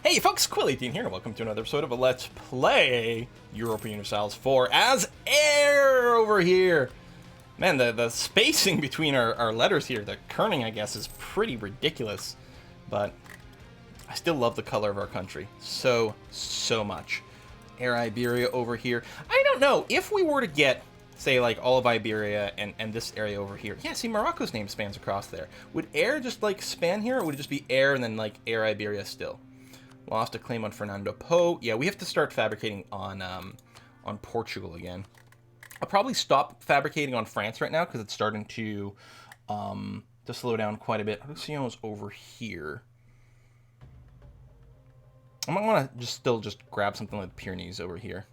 Hey folks, Quill18 here, and welcome to another episode of a Let's Play Europa Universalis 4 as Air over here. Man, the spacing between our letters here, the kerning, I guess, is pretty ridiculous. But I still love the color of our country so much. Air Iberia over here. I don't know, if we were to get, say, like, all of Iberia and this area over here. Yeah, see, Morocco's name spans across there. Would Air just, like, span here, or would it just be Air and then, like, Air Iberia still? Lost a claim on Fernando Po. Yeah, we have to start fabricating on Portugal again. I'll probably stop fabricating on France right now because it's starting to slow down quite a bit. Luciano's over here. I might want to still grab something like Pyrenees over here.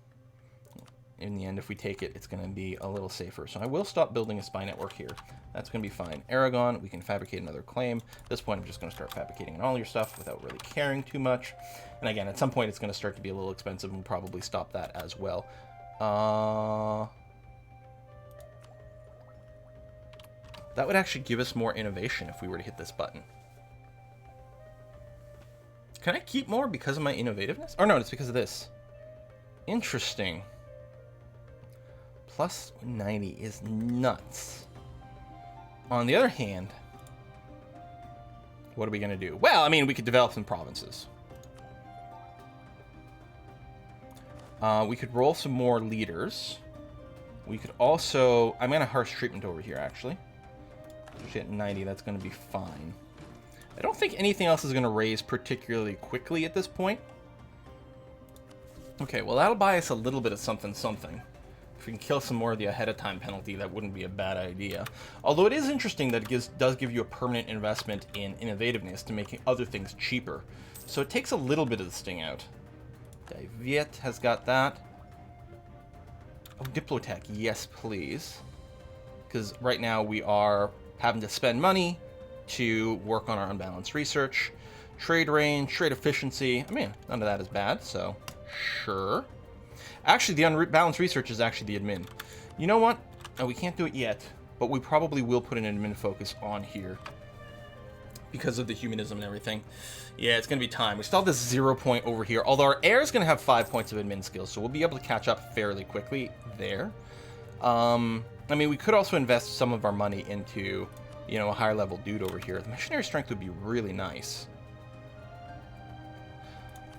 In the end, if we take it, it's going to be a little safer. So I will stop building a spy network here. That's going to be fine. Aragon, we can fabricate another claim. At this point, I'm just going to start fabricating on all your stuff without really caring too much. And again, at some point, it's going to start to be a little expensive, and we'll probably stop that as well. That would actually give us more innovation if we were to hit this button. Can I keep more because of my innovativeness? Oh, no, it's because of this. Interesting. Plus 90 is nuts. On the other hand, what are we going to do? Well, I mean, we could develop some provinces. We could roll some more leaders. We could also... I'm going to harsh treatment over here, actually. At 90, that's going to be fine. I don't think anything else is going to raise particularly quickly at this point. Okay, well, that'll buy us a little bit of something. If we can kill some more of the ahead-of-time penalty, that wouldn't be a bad idea. Although it is interesting that it does give you a permanent investment in innovativeness to making other things cheaper. So it takes a little bit of the sting out. Daviet has got that. Oh, Diplotech, yes, please. Because right now we are having to spend money to work on our unbalanced research. Trade range, trade efficiency. I mean, none of that is bad, so sure. Actually, the unbalanced research is actually the admin. You know what? No, we can't do it yet, but we probably will put an admin focus on here because of the humanism and everything. Yeah, it's going to be time. We still have this 0 point over here, although our air is going to have 5 points of admin skills, so we'll be able to catch up fairly quickly there. I mean, we could also invest some of our money into, you know, a higher level dude over here. The missionary strength would be really nice.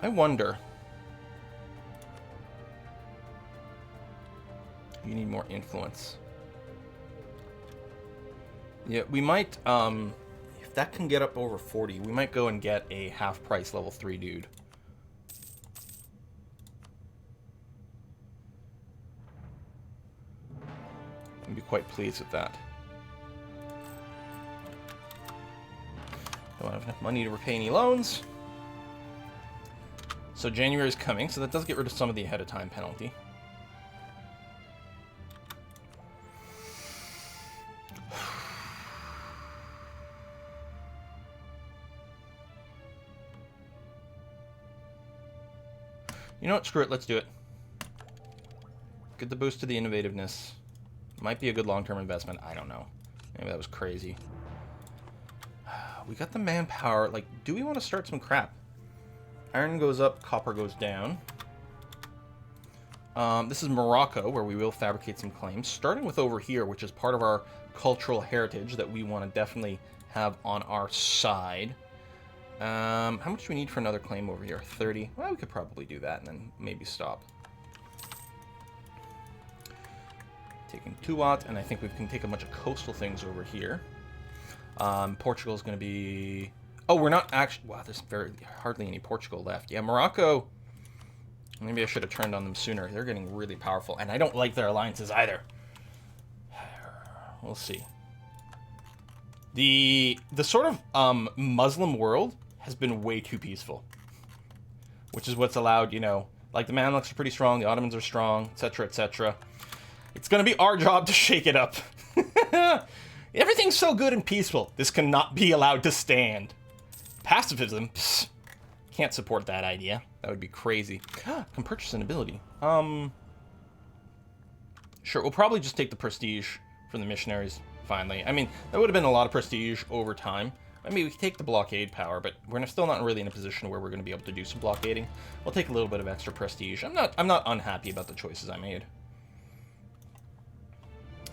I wonder... You need more influence. Yeah, we might, if that can get up over 40, we might go and get a half-price level 3 dude. I'd be quite pleased with that. Don't have enough money to repay any loans. So January is coming, so that does get rid of some of the ahead-of-time penalty. You know what? Screw it. Let's do it. Get the boost to the innovativeness. Might be a good long-term investment. I don't know. Maybe that was crazy. We got the manpower. Like, do we want to start some crap? Iron goes up, copper goes down. This is Morocco, where we will fabricate some claims. Starting with over here, which is part of our cultural heritage that we want to definitely have on our side. How much do we need for another claim over here? 30. Well, we could probably do that and then maybe stop. Taking Tuat, and I think we can take a bunch of coastal things over here. Portugal is going to be... Oh, we're not actually... Wow, there's hardly any Portugal left. Yeah, Morocco... Maybe I should have turned on them sooner. They're getting really powerful, and I don't like their alliances either. We'll see. The sort of Muslim world has been way too peaceful, which is what's allowed, you know, like the Mamluks are pretty strong, the Ottomans are strong, etc., etc. It's going to be our job to shake it up. Everything's so good and peaceful. This cannot be allowed to stand. Pacifism, psst, can't support that idea. That would be crazy. Can purchase an ability. Sure, we'll probably just take the prestige from the missionaries, finally. I mean, that would have been a lot of prestige over time. I mean, we can take the blockade power, but we're still not really in a position where we're going to be able to do some blockading. We'll take a little bit of extra prestige. I'm not unhappy about the choices I made.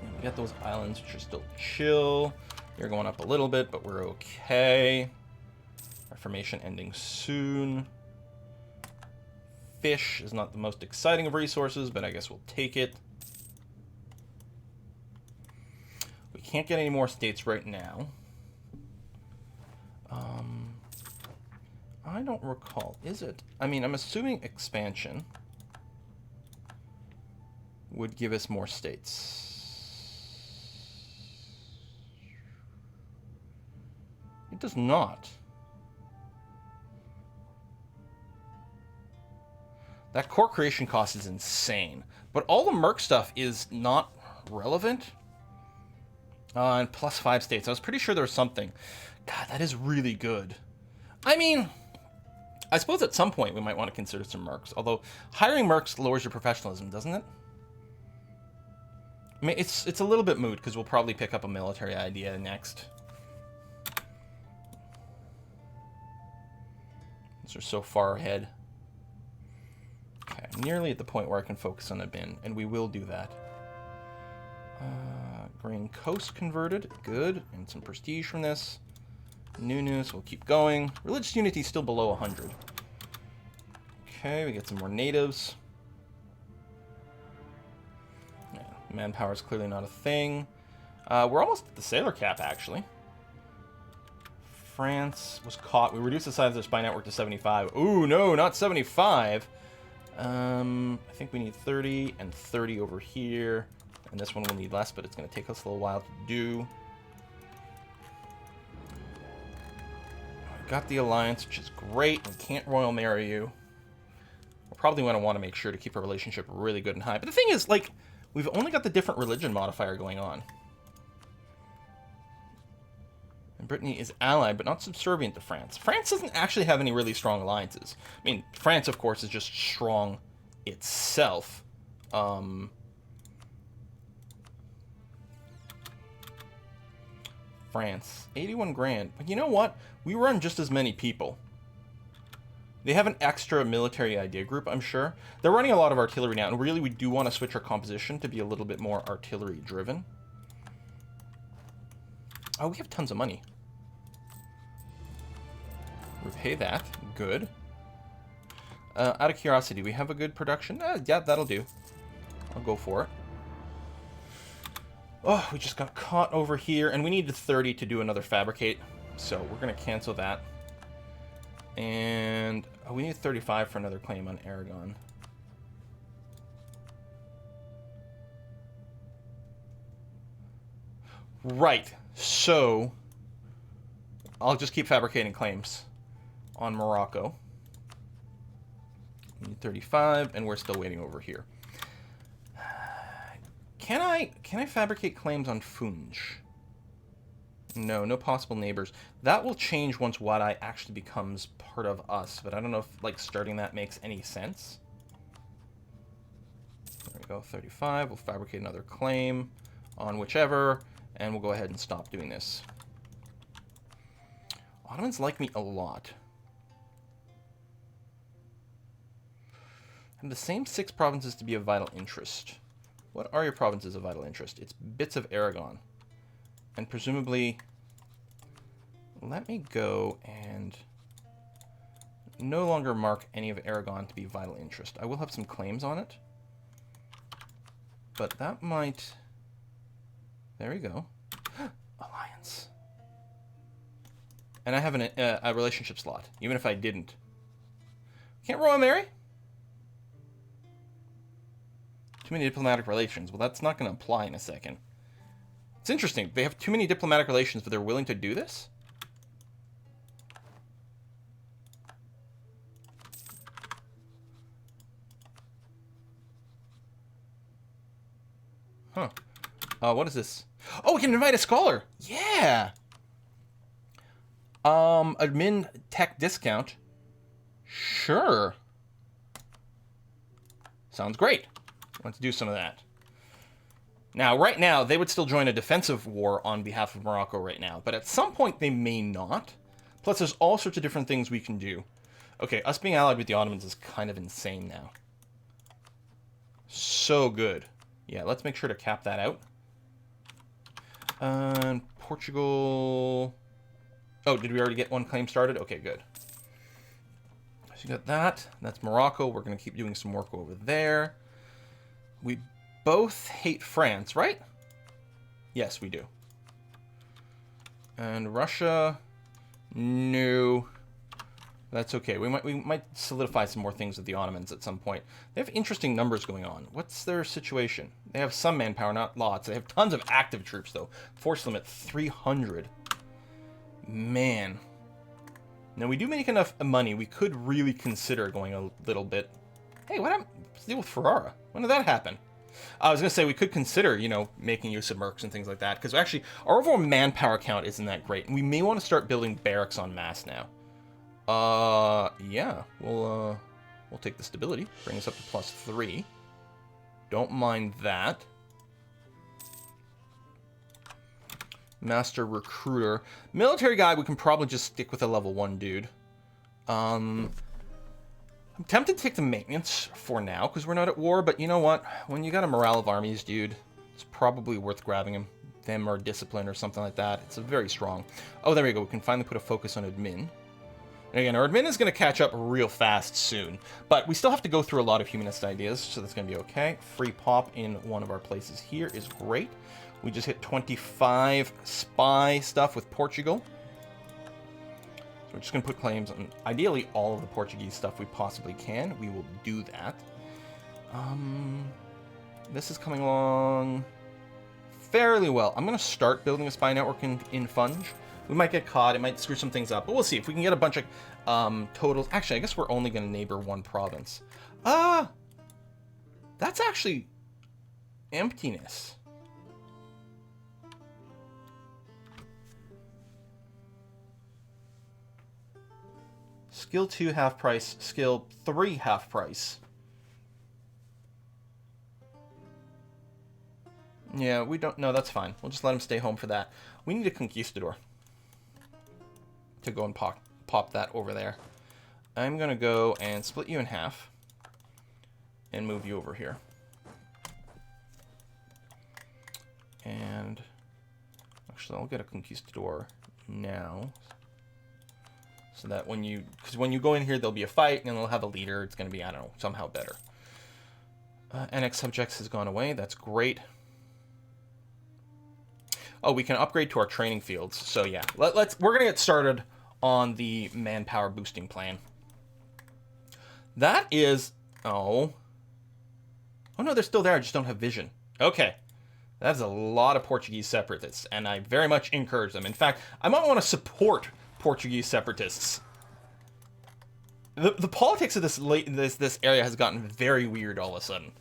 And we got those islands, which are still chill. They're going up a little bit, but we're okay. Reformation ending soon. Fish is not the most exciting of resources, but I guess we'll take it. We can't get any more states right now. I don't recall. Is it? I mean, I'm assuming expansion would give us more states. It does not. That core creation cost is insane. But all the merc stuff is not relevant. And plus 5 states. I was pretty sure there was something. God, that is really good. I mean, I suppose at some point we might want to consider some mercs. Although hiring mercs lowers your professionalism, doesn't it? I mean, it's a little bit moot because we'll probably pick up a military idea next. These are so far ahead. Okay, I'm nearly at the point where I can focus on a bin, and we will do that. Grain Coast converted, good, and some prestige from this. New news, we'll keep going. Religious unity still below 100. Okay, we get some more natives. Yeah, manpower is clearly not a thing. We're almost at the sailor cap, actually. France was caught. We reduced the size of their spy network to 75. Ooh, no, not 75. I think we need 30 and 30 over here. And this one will need less, but it's going to take us a little while to do. Got the alliance, which is great. We can't royal marry you. We're probably going to want to make sure to keep our relationship really good and high. But the thing is, like, we've only got the different religion modifier going on. And Brittany is allied, but not subservient to France. France doesn't actually have any really strong alliances. I mean, France, of course, is just strong itself. France, 81 grand. But you know what? We run just as many people. They have an extra military idea group, I'm sure. They're running a lot of artillery now, and really we do want to switch our composition to be a little bit more artillery driven. Oh, we have tons of money. Repay that. Good. Out of curiosity, do we have a good production? Yeah, that'll do. I'll go for it. Oh, we just got caught over here, and we needed 30 to do another fabricate, so we're going to cancel that. And we need 35 for another claim on Aragon. Right, so I'll just keep fabricating claims on Morocco. We need 35, and we're still waiting over here. Can I fabricate claims on Funj? No, no possible neighbors. That will change once Wadai actually becomes part of us, but I don't know if, like, starting that makes any sense. There we go, 35. We'll fabricate another claim on whichever, and we'll go ahead and stop doing this. Ottomans like me a lot. I have the same 6 provinces to be of vital interest. What are your provinces of vital interest? It's bits of Aragon. And presumably, let me go and no longer mark any of Aragon to be vital interest. I will have some claims on it. But that might... There we go. Alliance. And I have a relationship slot, even if I didn't. Can't royal marry? Too many diplomatic relations. Well, that's not going to apply in a second. It's interesting. They have too many diplomatic relations, but they're willing to do this? Huh. What is this? Oh, we can invite a scholar! Yeah! Admin tech discount. Sure. Sounds great. Want to do some of that. Now, right now, they would still join a defensive war on behalf of Morocco right now, but at some point they may not. Plus, there's all sorts of different things we can do. Okay, us being allied with the Ottomans is kind of insane now. So good. Yeah, let's make sure to cap that out. Portugal... Oh, did we already get one claim started? Okay, good. So you got that. That's Morocco. We're going to keep doing some work over there. We both hate France, right? Yes, we do. And Russia... No. That's okay. We might solidify some more things with the Ottomans at some point. They have interesting numbers going on. What's their situation? They have some manpower, not lots. They have tons of active troops, though. Force limit 300. Man. Now, we do make enough money. We could really consider going a little bit... Hey, what happened? What's the deal with Ferrara? When did that happen? I was going to say we could consider, you know, making use of mercs and things like that. Because actually, our overall manpower count isn't that great. And we may want to start building barracks en masse now. Yeah. We'll take the stability. Bring us up to +3. Don't mind that. Master Recruiter. Military guy, we can probably just stick with a level 1 dude. I'm tempted to take the maintenance for now, because we're not at war, but you know what? When you got a morale of armies, dude, it's probably worth grabbing him. Them or discipline or something like that. It's very strong. Oh, there we go. We can finally put a focus on admin. And again, our admin is going to catch up real fast soon, but we still have to go through a lot of humanist ideas, so that's going to be okay. Free pop in one of our places here is great. We just hit 25 spy stuff with Portugal. So we're just going to put claims on, ideally, all of the Portuguese stuff we possibly can. We will do that. This is coming along fairly well. I'm going to start building a spy network in Funge. We might get caught. It might screw some things up. But we'll see. If we can get a bunch of totals... Actually, I guess we're only going to neighbor one province. That's actually emptiness. Skill 2 half price. Skill 3 half price. Yeah, we don't... No, that's fine. We'll just let him stay home for that. We need a conquistador to go and pop that over there. I'm going to go and split you in half and move you over here. And actually, I'll get a conquistador now. So that when you... Because when you go in here, there'll be a fight, and they'll have a leader. It's going to be, I don't know, somehow better. NX subjects has gone away. That's great. Oh, we can upgrade to our training fields. So yeah, we're going to get started on the manpower boosting plan. That is... Oh no, they're still there. I just don't have vision. Okay. That's a lot of Portuguese separatists, and I very much encourage them. In fact, I might want to support Portuguese separatists. The politics of this area has gotten very weird all of a sudden,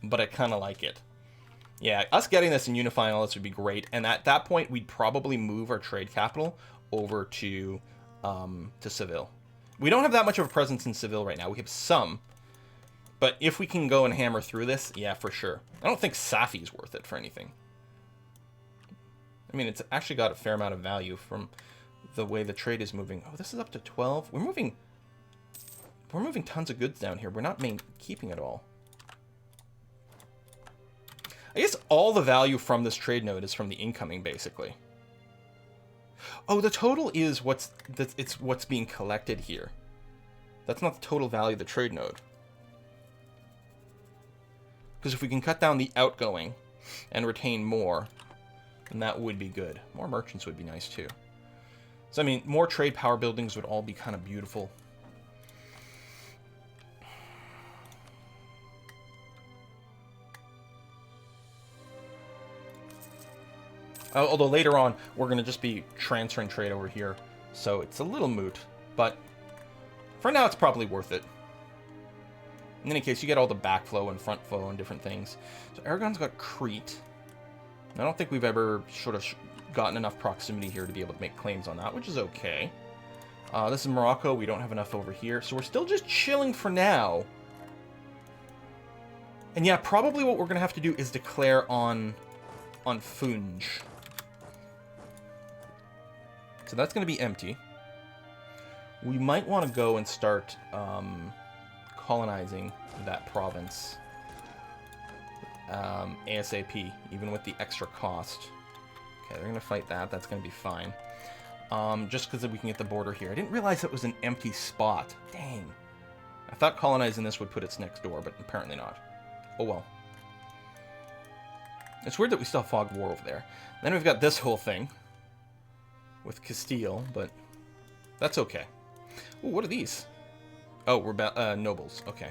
but I kind of like it. Yeah, us getting this and unifying all this would be great, and at that point, we'd probably move our trade capital over to Seville. We don't have that much of a presence in Seville right now. We have some, but if we can go and hammer through this, yeah, for sure. I don't think Safi's worth it for anything. I mean, it's actually got a fair amount of value from the way the trade is moving. Oh, this is up to 12. We're moving tons of goods down here. We're not keeping it all. I guess all the value from this trade node is from the incoming, basically. Oh, the total is what's being collected here. That's not the total value of the trade node. Because if we can cut down the outgoing and retain more, then that would be good. More merchants would be nice, too. So, I mean, more trade power buildings would all be kind of beautiful. Although later on, we're going to just be transferring trade over here. So it's a little moot. But for now, it's probably worth it. In any case, you get all the backflow and front flow and different things. So Aragon's got Crete. I don't think we've ever sort of gotten enough proximity here to be able to make claims on that, which is okay. This is Morocco. We don't have enough over here. So we're still just chilling for now. And yeah, probably what we're going to have to do is declare on on Funge. So that's going to be empty. We might want to go and start colonizing that province ASAP, even with the extra cost. Okay, they're going to fight that. That's going to be fine. Just because we can get the border here. I didn't realize it was an empty spot. Dang. I thought colonizing this would put its next door, but apparently not. Oh well. It's weird that we still have fog war over there. Then we've got this whole thing with Castile, but that's okay. Ooh, what are these? Oh, we're nobles. Okay.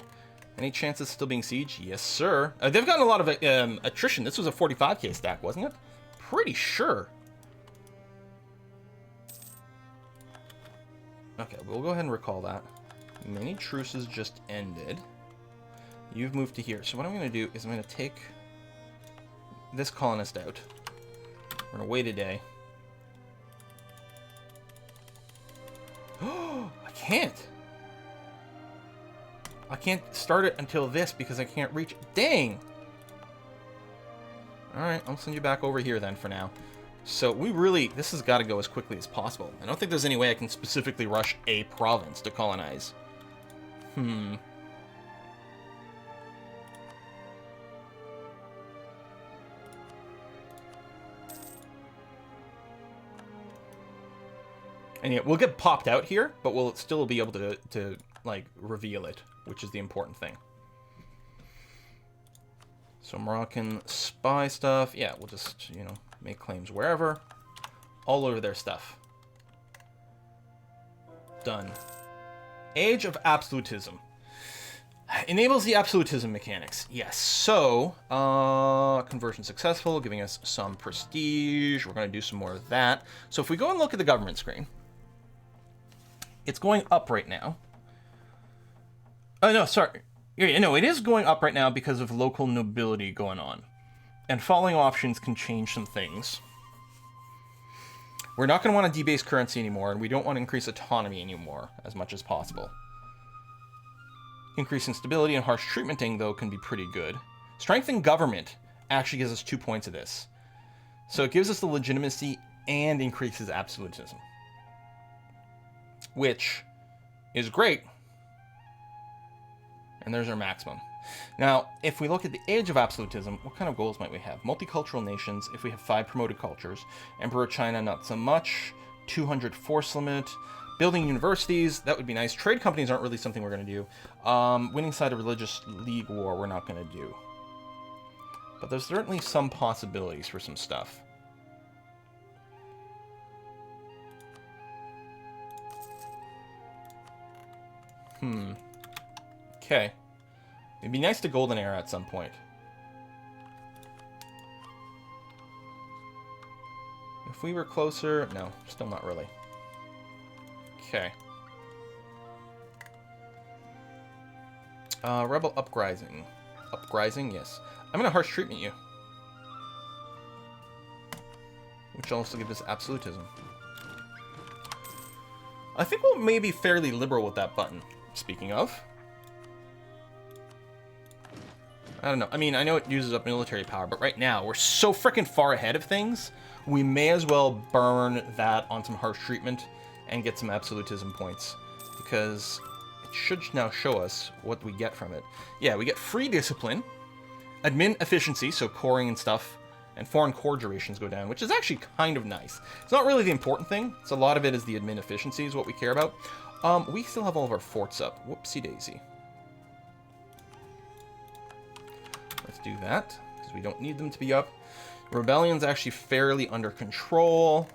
Any chance it's still being sieged? Yes, sir. They've gotten a lot of attrition. This was a 45k stack, wasn't it? Pretty sure. Okay, we'll go ahead and recall that. Many truces just ended. You've moved to here. So what I'm going to do is I'm going to take this colonist out. We're going to wait a day. Oh, I can't. I can't start it until this because I can't reach it. Dang! Alright, I'll send you back over here then for now. So we really, this has got to go as quickly as possible. I don't think there's any way I can specifically rush a province to colonize. And yeah, we'll get popped out here, but we'll still be able to like, reveal it, which is the important thing. So Moroccan spy stuff. Yeah, we'll just, you know, make claims wherever. All over their stuff. Done. Age of Absolutism. Enables the absolutism mechanics. Yes. So, conversion successful, giving us some prestige. We're going to do some more of that. So if we go and look at the government screen, it's going up right now. Oh, no, sorry. No, it is going up right now because of local nobility going on. And following options can change some things. We're not going to want to debase currency anymore, and we don't want to increase autonomy anymore as much as possible. Increasing stability and harsh treatmenting, though, can be pretty good. Strengthen government actually gives us 2 points of this. So it gives us the legitimacy and increases absolutism. Which is great. And there's our maximum. Now, if we look at the age of absolutism, what kind of goals might we have? Multicultural nations, if we have 5 promoted cultures. Emperor China, not so much. 200 force limit. Building universities, that would be nice. Trade companies aren't really something we're going to do. Winning side of religious league war, we're not going to do. But there's certainly some possibilities for some stuff. Okay. It'd be nice to golden era at some point. If we were closer... No, still not really. Okay. Rebel uprising. Uprising, yes. I'm gonna harsh treatment you. Which also gives us absolutism. I think we'll maybe fairly liberal with that button. Speaking of. I don't know. I mean, I know it uses up military power, but right now, we're so freaking far ahead of things, we may as well burn that on some harsh treatment and get some absolutism points. Because it should now show us what we get from it. Yeah, we get free discipline, admin efficiency, so coring and stuff, and foreign core durations go down, which is actually kind of nice. It's not really the important thing. It's a lot of it is the admin efficiency is what we care about. We still have all of our forts up. Whoopsie daisy. Let's do that, because we don't need them to be up. Rebellion's actually fairly under control.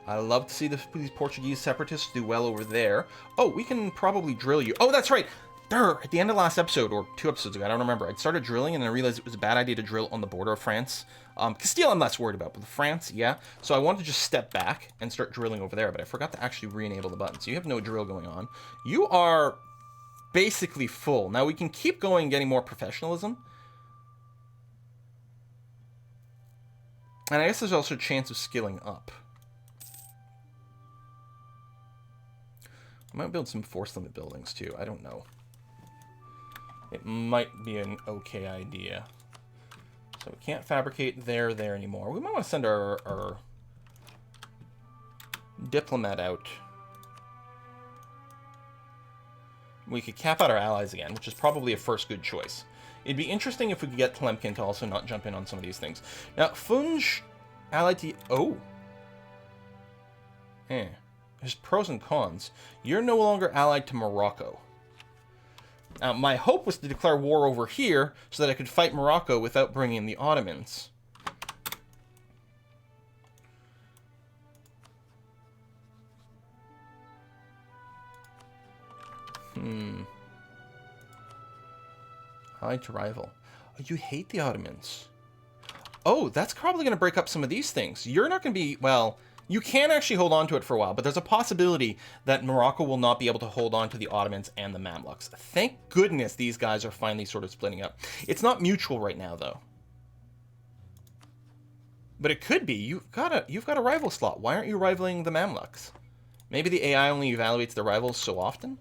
I love to see these Portuguese separatists do well over there. Oh, we can probably drill you. Oh, that's right. There, at the end of last episode, or 2 episodes ago, I don't remember. I'd started drilling, and I realized it was a bad idea to drill on the border of France. Castile, I'm less worried about, but France, yeah. So I wanted to just step back and start drilling over there, but I forgot to actually re-enable the button. So you have no drill going on. You are basically full. Now we can keep going, getting more professionalism. And I guess there's also a chance of skilling up. I might build some force limit buildings too. I don't know. It might be an okay idea. So we can't fabricate there anymore. We might want to send our diplomat out. We could cap out our allies again, which is probably a first good choice. It'd be interesting if we could get Tlemkin to also not jump in on some of these things. Now, Funj allied to... Oh. There's pros and cons. You're no longer allied to Morocco. Now, my hope was to declare war over here so that I could fight Morocco without bringing in the Ottomans. Allied to rival. Oh, you hate the Ottomans. Oh, that's probably going to break up some of these things. You're not going to be... Well, you can actually hold on to it for a while, but there's a possibility that Morocco will not be able to hold on to the Ottomans and the Mamluks. Thank goodness these guys are finally sort of splitting up. It's not mutual right now, though. But it could be. You've got a rival slot. Why aren't you rivaling the Mamluks? Maybe the AI only evaluates the rivals so often?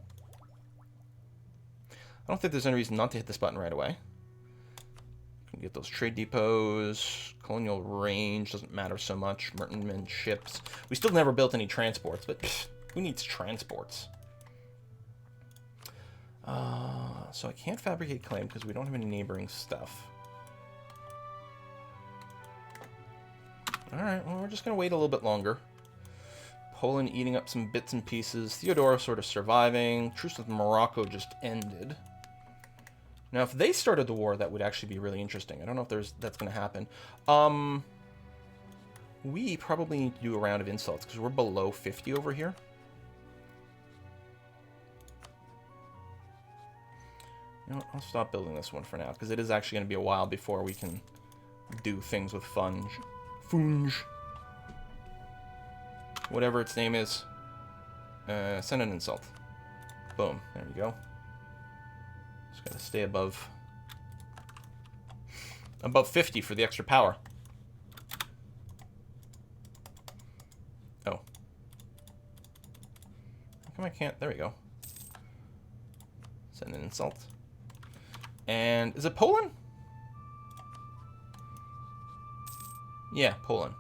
I don't think there's any reason not to hit this button right away. Can get those trade depots. Colonial range doesn't matter so much. Merchantmen, ships. We still never built any transports, but pfft, who needs transports? So I can't fabricate claim because we don't have any neighboring stuff. Alright, well, we're just going to wait a little bit longer. Poland eating up some bits and pieces. Theodora sort of surviving. Truce with Morocco just ended. Now, if they started the war, that would actually be really interesting. I don't know if that's going to happen. We probably need to do a round of insults, because we're below 50 over here. You know what? I'll stop building this one for now, because it is actually going to be a while before we can do things with Funj. Whatever its name is. Send an insult. Boom. There we go. Just gotta stay above 50 for the extra power. Oh. How come I can't? There we go. Send an insult. And is it Poland? Yeah, Poland.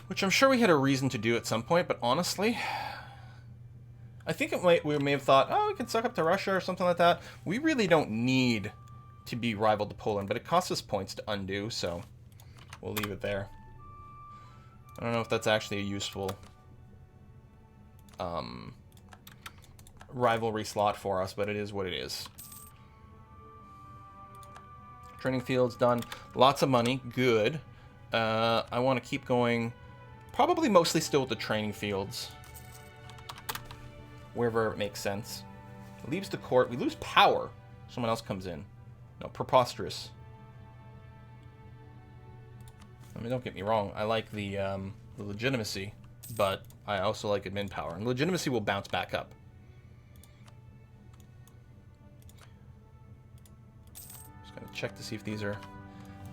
Which I'm sure we had a reason to do at some point, but honestly, I think we may have thought, oh, we can suck up to Russia or something like that. We really don't need to be rival to Poland, but it costs us points to undo, so we'll leave it there. I don't know if that's actually a useful rivalry slot for us, but it is what it is. Training fields done. Lots of money. Good. I want to keep going. Probably mostly still with the training fields. Wherever it makes sense. Leaves the court. We lose power. Someone else comes in. No, preposterous. I mean, don't get me wrong. I like the legitimacy, but I also like admin power. And legitimacy will bounce back up. Just gotta check to see if these are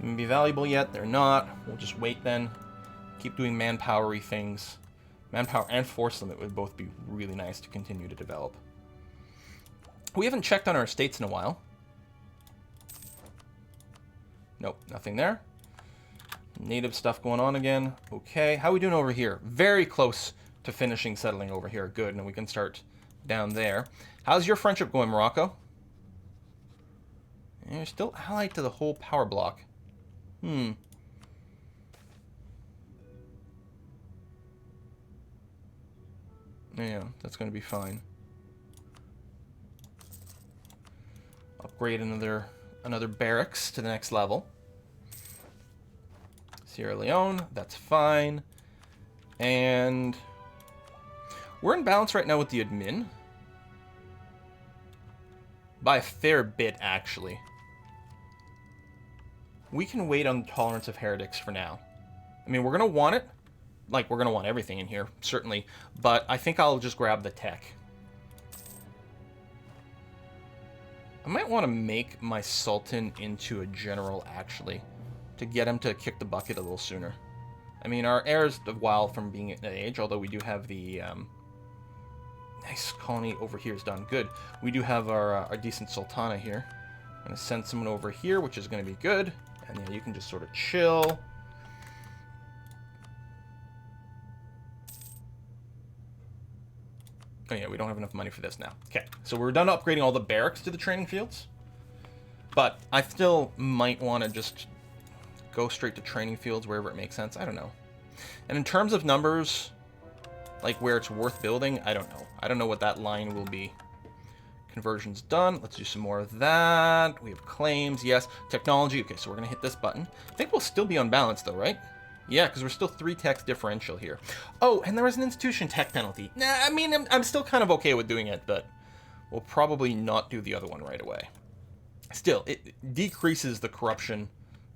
maybe valuable yet. They're not. We'll just wait then. Keep doing manpower-y things. Manpower and force limit would both be really nice to continue to develop. We haven't checked on our estates in a while. Nope, nothing there. Native stuff going on again. Okay, how are we doing over here? Very close to finishing settling over here. Good, and we can start down there. How's your friendship going, Morocco? You're still allied to the whole power block. Yeah, that's going to be fine. Upgrade another barracks to the next level. Sierra Leone, that's fine. And we're in balance right now with the admin. By a fair bit, actually. We can wait on the tolerance of heretics for now. I mean, we're going to want it. Like, we're going to want everything in here, certainly. But I think I'll just grab the tech. I might want to make my Sultan into a general, actually, to get him to kick the bucket a little sooner. I mean, our heir is a while from being at age, although we do have the nice colony over here is done. Good. We do have our decent Sultana here. I'm going to send someone over here, which is going to be good. And yeah, you can just sort of chill. Oh yeah, we don't have enough money for this now. Okay, so we're done upgrading all the barracks to the training fields. But I still might want to just go straight to training fields wherever it makes sense. I don't know. And in terms of numbers, like where it's worth building, I don't know. I don't know what that line will be. Conversion's done. Let's do some more of that. We have claims, yes. Technology. Okay, so we're going to hit this button. I think we'll still be on balance though, right? Yeah, because we're still 3 techs differential here. Oh, and there was an institution tech penalty. Nah, I mean, I'm still kind of okay with doing it, but we'll probably not do the other one right away. Still, it decreases the corruption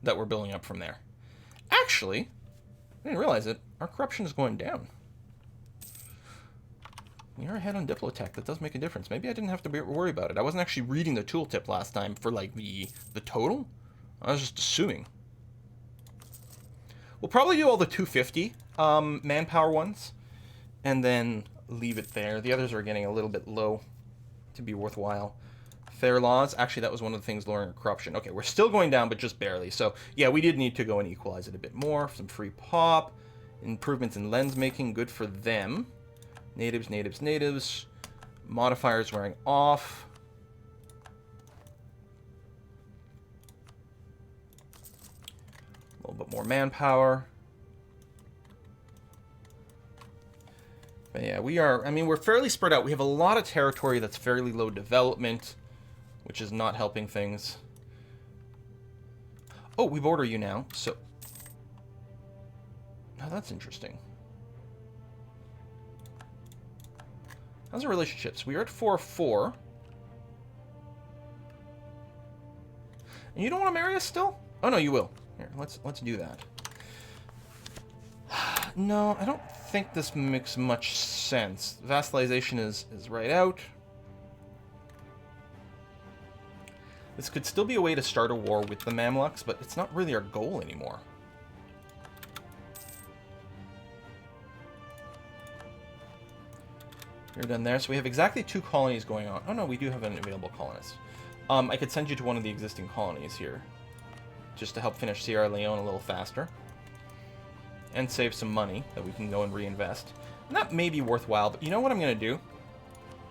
that we're building up from there. Actually, I didn't realize it. Our corruption is going down. We are ahead on Diplotech. That does make a difference. Maybe I didn't have to worry about it. I wasn't actually reading the tooltip last time for, like, the total. I was just assuming. We'll probably do all the 250 manpower ones, and then leave it there. The others are getting a little bit low to be worthwhile. Fair laws. Actually, that was one of the things lowering corruption. Okay, we're still going down, but just barely. So, yeah, we did need to go and equalize it a bit more. Some free pop. Improvements in lens making. Good for them. Natives, natives, natives. Modifiers wearing off. A little bit more manpower. But yeah, we're fairly spread out. We have a lot of territory that's fairly low development, which is not helping things. Oh, we border you now, so... Oh, that's interesting. How's our relationships? We are at 4-4. And you don't want to marry us still? Oh, no, you will. Here, let's do that. No, I don't think this makes much sense. Vassalization is right out. This could still be a way to start a war with the Mamluks, but it's not really our goal anymore. You're done there. So we have exactly 2 colonies going on. Oh no, we do have an available colonist. I could send you to one of the existing colonies here, just to help finish Sierra Leone a little faster. And save some money that we can go and reinvest. And that may be worthwhile, but you know what I'm going to do?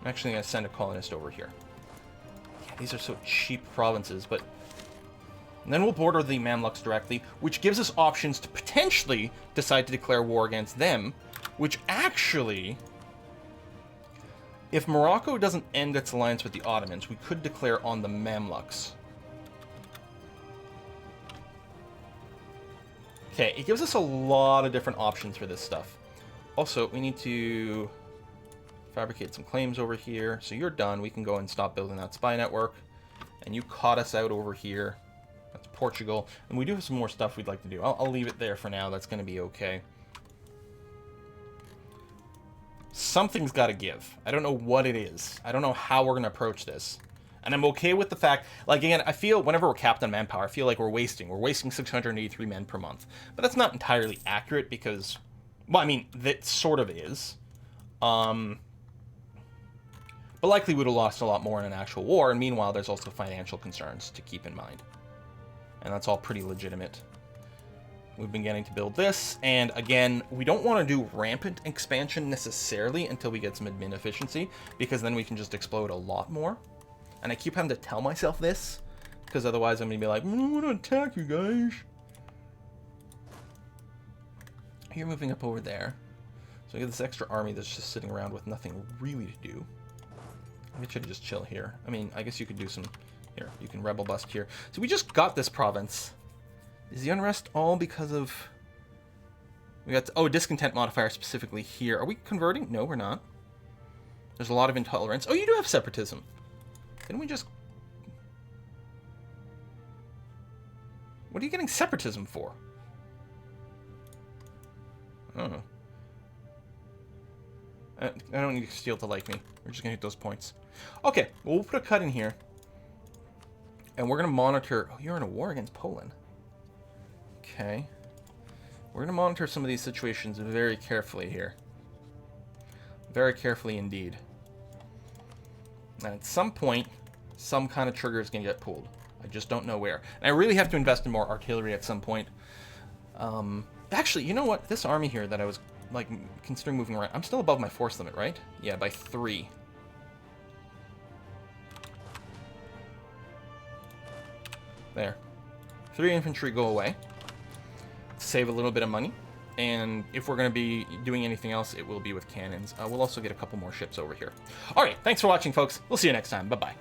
I'm actually going to send a colonist over here. Yeah, these are so cheap provinces, but... And then we'll border the Mamluks directly, which gives us options to potentially decide to declare war against them, which actually... If Morocco doesn't end its alliance with the Ottomans, we could declare on the Mamluks. Okay, it gives us a lot of different options for this stuff. Also, we need to fabricate some claims over here. So you're done. We can go and stop building that spy network. And you caught us out over here. That's Portugal. And we do have some more stuff we'd like to do. I'll leave it there for now. That's going to be okay. Something's got to give. I don't know what it is. I don't know how we're going to approach this. And I'm okay with the fact, like, again, I feel whenever we're capped on manpower, I feel like we're wasting 683 men per month. But that's not entirely accurate because, well, I mean, that sort of is. But likely we would have lost a lot more in an actual war, and meanwhile, there's also financial concerns to keep in mind. And that's all pretty legitimate. We've been getting to build this, and again, we don't want to do rampant expansion necessarily until we get some admin efficiency, because then we can just explode a lot more. And I keep having to tell myself this, because otherwise I'm going to be like, I want to attack you guys. You're moving up over there. So we get this extra army that's just sitting around with nothing really to do. We should just chill here. I mean, I guess you could do some... Here, you can rebel bust here. So we just got this province. Is the unrest all because of... We got... Oh, discontent modifier specifically here. Are we converting? No, we're not. There's a lot of intolerance. Oh, you do have separatism. Didn't we just... What are you getting separatism for? I don't know. I don't need Steel to like me. We're just going to hit those points. Okay, well, we'll put a cut in here. And we're going to monitor... Oh, you're in a war against Poland. Okay. We're going to monitor some of these situations very carefully here. Very carefully indeed. And at some point, some kind of trigger is going to get pulled. I just don't know where. And I really have to invest in more artillery at some point. Actually, you know what? This army here that I was, like, considering moving around, I'm still above my force limit, right? Yeah, by 3. There. 3 infantry go away. Save a little bit of money. And if we're going to be doing anything else, it will be with cannons. We'll also get a couple more ships over here. All right, thanks for watching, folks. We'll see you next time. Bye-bye.